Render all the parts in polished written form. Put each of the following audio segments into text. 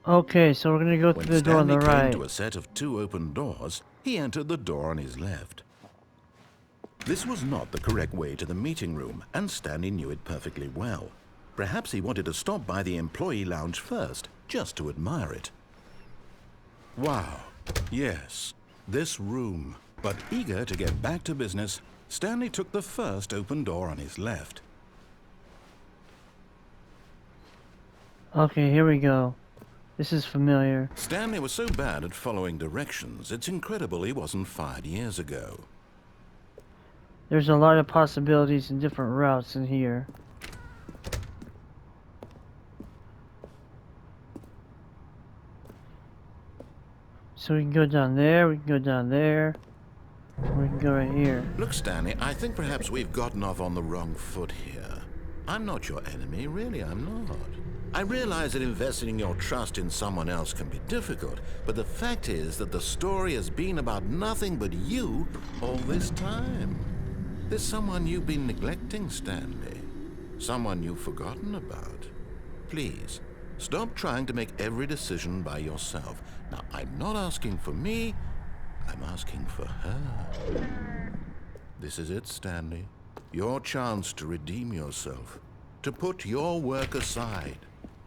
Okay, so we're gonna go When through the door on Stanley the came right. to a set of 2 open doors, he entered the door on his left. This was not the correct way to the meeting room, and Stanley knew it perfectly well. Perhaps he wanted to stop by the employee lounge first, just to admire it. Wow, yes, this room. But eager to get back to business, Stanley took the first open door on his left. Okay, here we go. This is familiar. Stanley was so bad at following directions, it's incredible he wasn't fired years ago. There's a lot of possibilities and different routes in here. So we can go down there, we can go down there, we can go right here. Look, Stanley, I think perhaps we've gotten off on the wrong foot here. I'm not your enemy, really, I'm not. I realize that investing your trust in someone else can be difficult, but the fact is that the story has been about nothing but you all this time. There's someone you've been neglecting, Stanley. Someone you've forgotten about. Please, stop trying to make every decision by yourself. Now, I'm not asking for me, I'm asking for her. This is it, Stanley. Your chance to redeem yourself, to put your work aside,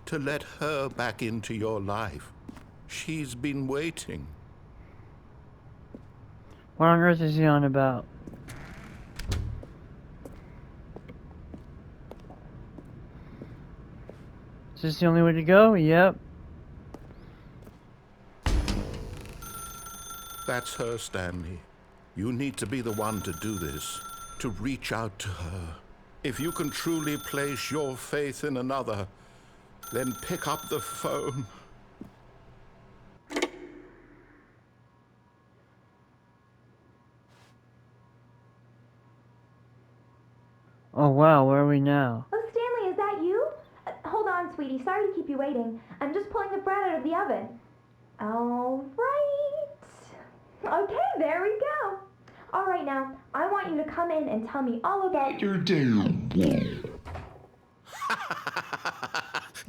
to let her back into your life. She's been waiting. What on earth is he on about? Is this the only way to go? Yep. That's her, Stanley. You need to be the one to do this, to reach out to her. If you can truly place your faith in another, then pick up the phone. Oh wow, where are we now? Oh, Stanley, is that you? Hold on, sweetie. Sorry to keep you waiting. I'm just pulling the bread out of the oven. All right. Okay, there we go. All right, now, I want you to come in and tell me all about your day.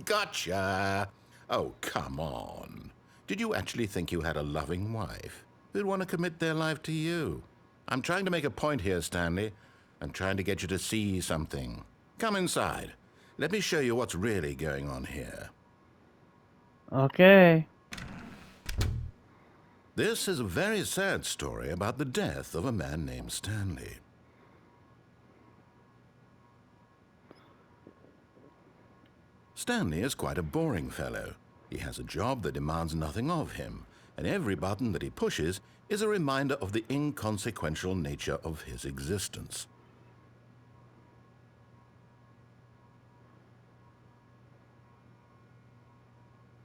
Gotcha. Oh, come on. Did you actually think you had a loving wife who'd want to commit their life to you? I'm trying to make a point here, Stanley. I'm trying to get you to see something. Come inside. Let me show you what's really going on here. Okay. This is a very sad story about the death of a man named Stanley. Stanley is quite a boring fellow. He has a job that demands nothing of him, and every button that he pushes is a reminder of the inconsequential nature of his existence.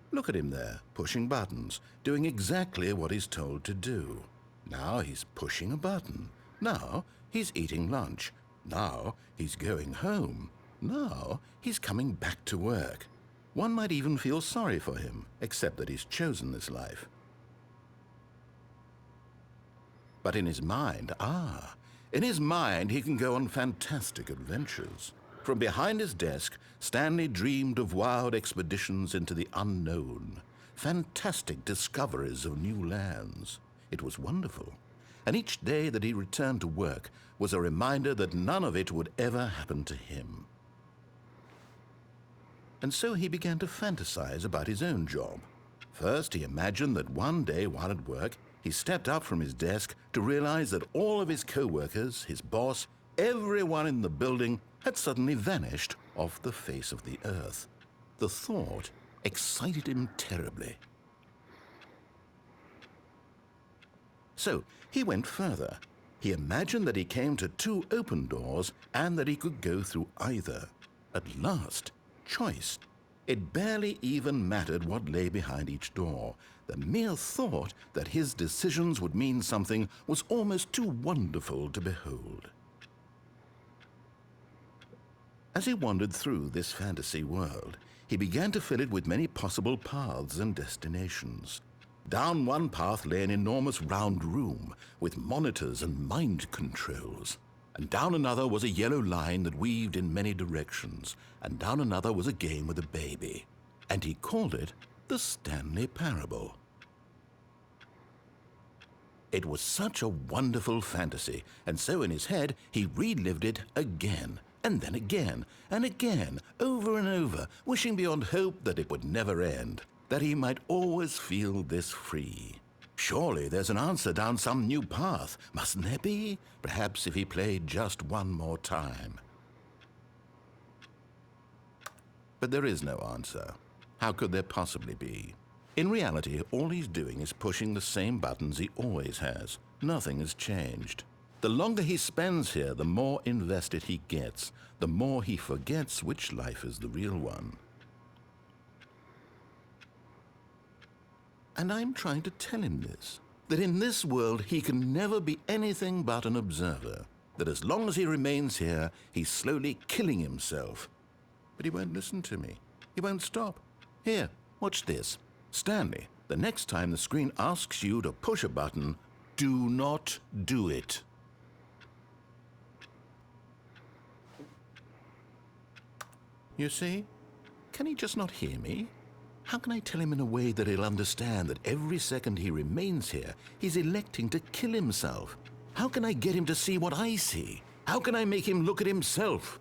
Look at him there, pushing buttons, doing exactly what he's told to do. Now he's pushing a button. Now he's eating lunch. Now he's going home. Now he's coming back to work. One might even feel sorry for him, except that he's chosen this life. But in his mind, in his mind he can go on fantastic adventures. From behind his desk, Stanley dreamed of wild expeditions into the unknown, fantastic discoveries of new lands. It was wonderful, and each day that he returned to work was a reminder that none of it would ever happen to him. And so he began to fantasize about his own job. First, he imagined that one day while at work, he stepped up from his desk to realize that all of his co-workers, his boss, everyone in the building had suddenly vanished off the face of the earth. The thought excited him terribly. So he went further. He imagined that he came to 2 open doors and that he could go through either. At last, choice. It barely even mattered what lay behind each door. The mere thought that his decisions would mean something was almost too wonderful to behold. As he wandered through this fantasy world, he began to fill it with many possible paths and destinations. Down one path lay an enormous round room with monitors and mind controls. And down another was a yellow line that weaved in many directions. And down another was a game with a baby. And he called it The Stanley Parable. It was such a wonderful fantasy, and so in his head he relived it again, and then again, and again, over and over, wishing beyond hope that it would never end, that he might always feel this free. Surely there's an answer down some new path, mustn't there be? Perhaps if he played just one more time. But there is no answer. How could there possibly be? In reality, all he's doing is pushing the same buttons he always has. Nothing has changed. The longer he spends here, the more invested he gets, the more he forgets which life is the real one. And I'm trying to tell him this, that in this world he can never be anything but an observer, that as long as he remains here, he's slowly killing himself. But he won't listen to me. He won't stop. Here, watch this. Stanley, the next time the screen asks you to push a button, do not do it. You see? Can he just not hear me? How can I tell him in a way that he'll understand that every second he remains here, he's electing to kill himself? How can I get him to see what I see? How can I make him look at himself?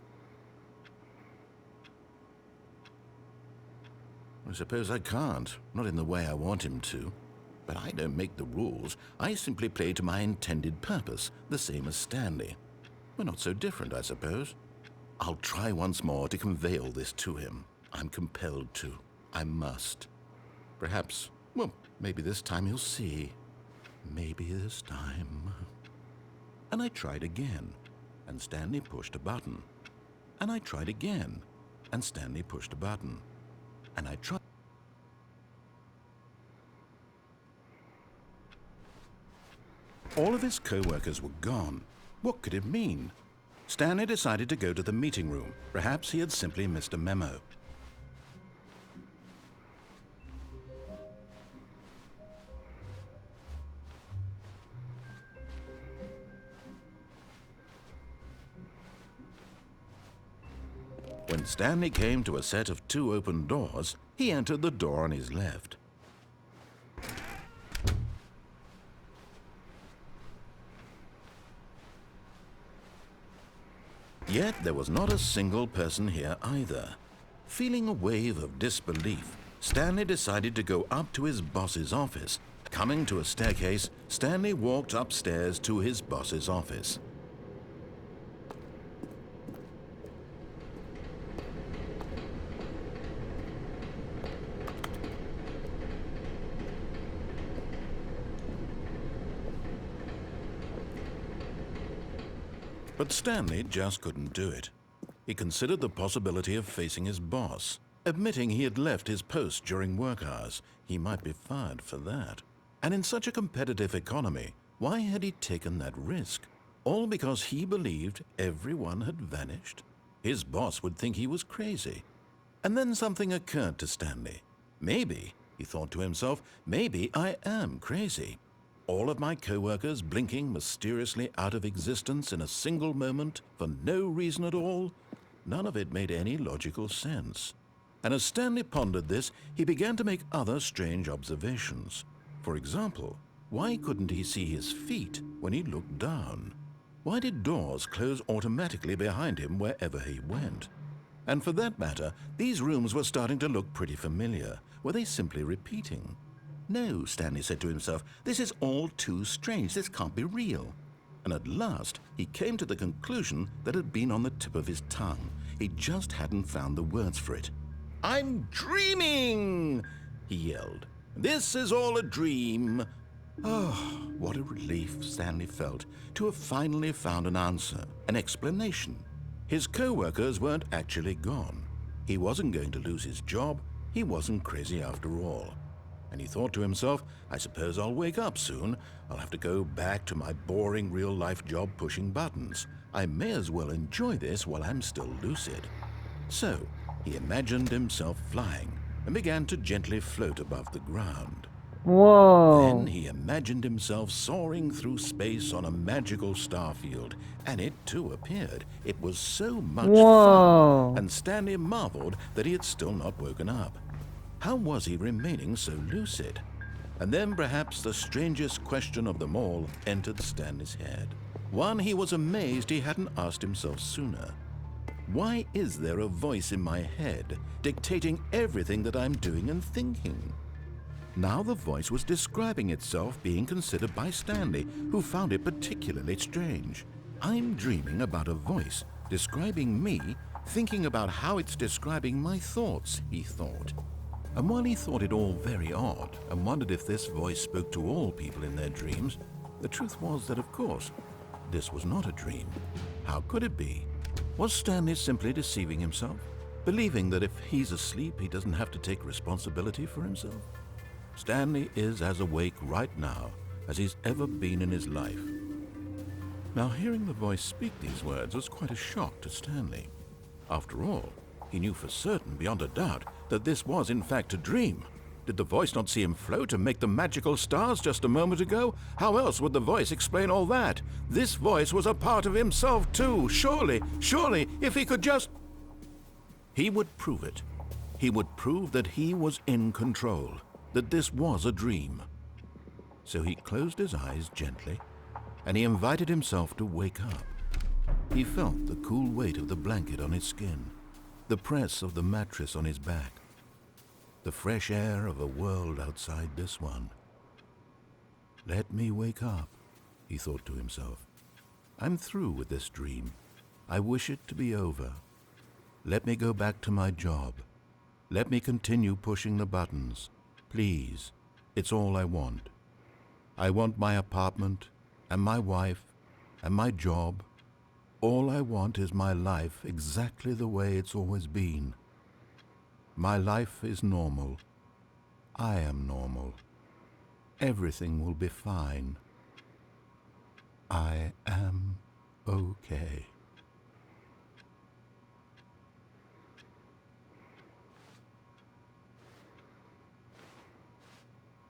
I suppose I can't, not in the way I want him to. But I don't make the rules. I simply play to my intended purpose, the same as Stanley. We're not so different, I suppose. I'll try once more to convey all this to him. I'm compelled to. I must. Perhaps, well, maybe this time he'll see. Maybe this time. And I tried again, and Stanley pushed a button. And I tried again, and Stanley pushed a button. And I tried. All of his co-workers were gone. What could it mean? Stanley decided to go to the meeting room. Perhaps he had simply missed a memo. When Stanley came to a set of 2 open doors, he entered the door on his left. Yet there was not a single person here either. Feeling a wave of disbelief, Stanley decided to go up to his boss's office. Coming to a staircase, Stanley walked upstairs to his boss's office. But Stanley just couldn't do it. He considered the possibility of facing his boss. Admitting he had left his post during work hours, he might be fired for that. And in such a competitive economy, why had he taken that risk? All because he believed everyone had vanished? His boss would think he was crazy. And then something occurred to Stanley. Maybe, he thought to himself, maybe I am crazy. All of my co-workers blinking mysteriously out of existence in a single moment for no reason at all? None of it made any logical sense. And as Stanley pondered this, he began to make other strange observations. For example, why couldn't he see his feet when he looked down? Why did doors close automatically behind him wherever he went? And for that matter, these rooms were starting to look pretty familiar. Were they simply repeating? No, Stanley said to himself, this is all too strange. This can't be real. And at last, he came to the conclusion that had been on the tip of his tongue. He just hadn't found the words for it. I'm dreaming, he yelled. This is all a dream. Oh, what a relief Stanley felt to have finally found an answer, an explanation. His co-workers weren't actually gone. He wasn't going to lose his job. He wasn't crazy after all. And he thought to himself, I suppose I'll wake up soon. I'll have to go back to my boring real-life job pushing buttons. I may as well enjoy this while I'm still lucid. So, he imagined himself flying and began to gently float above the ground. Whoa. Then he imagined himself soaring through space on a magical starfield, and it too appeared. It was so much Whoa. fun, and Stanley marveled that he had still not woken up. How was he remaining so lucid? And then perhaps the strangest question of them all entered Stanley's head. One he was amazed he hadn't asked himself sooner. Why is there a voice in my head dictating everything that I'm doing and thinking? Now the voice was describing itself being considered by Stanley, who found it particularly strange. I'm dreaming about a voice describing me, thinking about how it's describing my thoughts, he thought. And while he thought it all very odd and wondered if this voice spoke to all people in their dreams, the truth was that, of course, this was not a dream. How could it be? Was Stanley simply deceiving himself, believing that if he's asleep, he doesn't have to take responsibility for himself? Stanley is as awake right now as he's ever been in his life. Now, hearing the voice speak these words was quite a shock to Stanley. After all, he knew for certain, beyond a doubt, that this was in fact a dream. Did the voice not see him float and make the magical stars just a moment ago? How else would the voice explain all that? This voice was a part of himself too. Surely, if he could just... He would prove it. He would prove that he was in control, that this was a dream. So he closed his eyes gently, and he invited himself to wake up. He felt the cool weight of the blanket on his skin, the press of the mattress on his back, the fresh air of a world outside this one. Let me wake up, he thought to himself. I'm through with this dream. I wish it to be over. Let me go back to my job. Let me continue pushing the buttons. Please, it's all I want. I want my apartment and my wife and my job. All I want is my life exactly the way it's always been. My life is normal. I am normal. Everything will be fine. I am okay.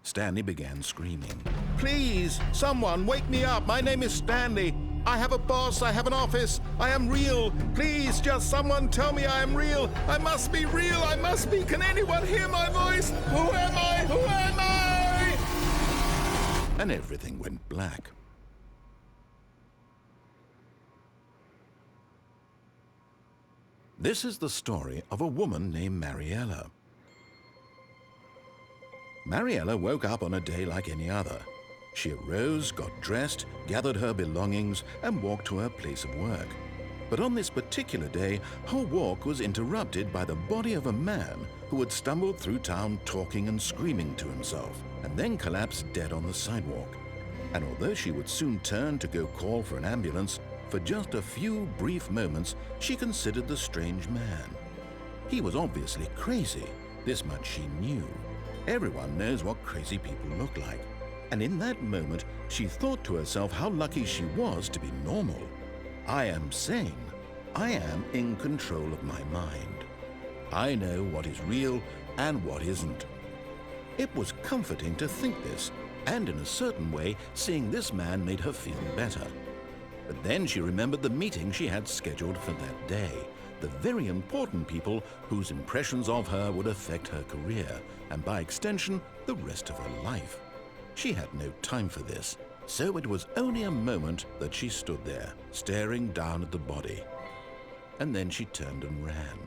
Stanley began screaming. Please, someone, wake me up. My name is Stanley. I have a boss. I have an office. I am real. Please, just someone tell me I am real. I must be real. I must be. Can anyone hear my voice? Who am I? Who am I? And everything went black. This is the story of a woman named Mariella. Mariella woke up on a day like any other. She arose, got dressed, gathered her belongings, and walked to her place of work. But on this particular day, her walk was interrupted by the body of a man who had stumbled through town talking and screaming to himself, and then collapsed dead on the sidewalk. And although she would soon turn to go call for an ambulance, for just a few brief moments, she considered the strange man. He was obviously crazy. This much she knew. Everyone knows what crazy people look like. And in that moment, she thought to herself how lucky she was to be normal. I am sane. I am in control of my mind. I know what is real and what isn't. It was comforting to think this, and in a certain way, seeing this man made her feel better. But then she remembered the meeting she had scheduled for that day, the very important people whose impressions of her would affect her career, and by extension, the rest of her life. She had no time for this, so it was only a moment that she stood there, staring down at the body. And then she turned and ran.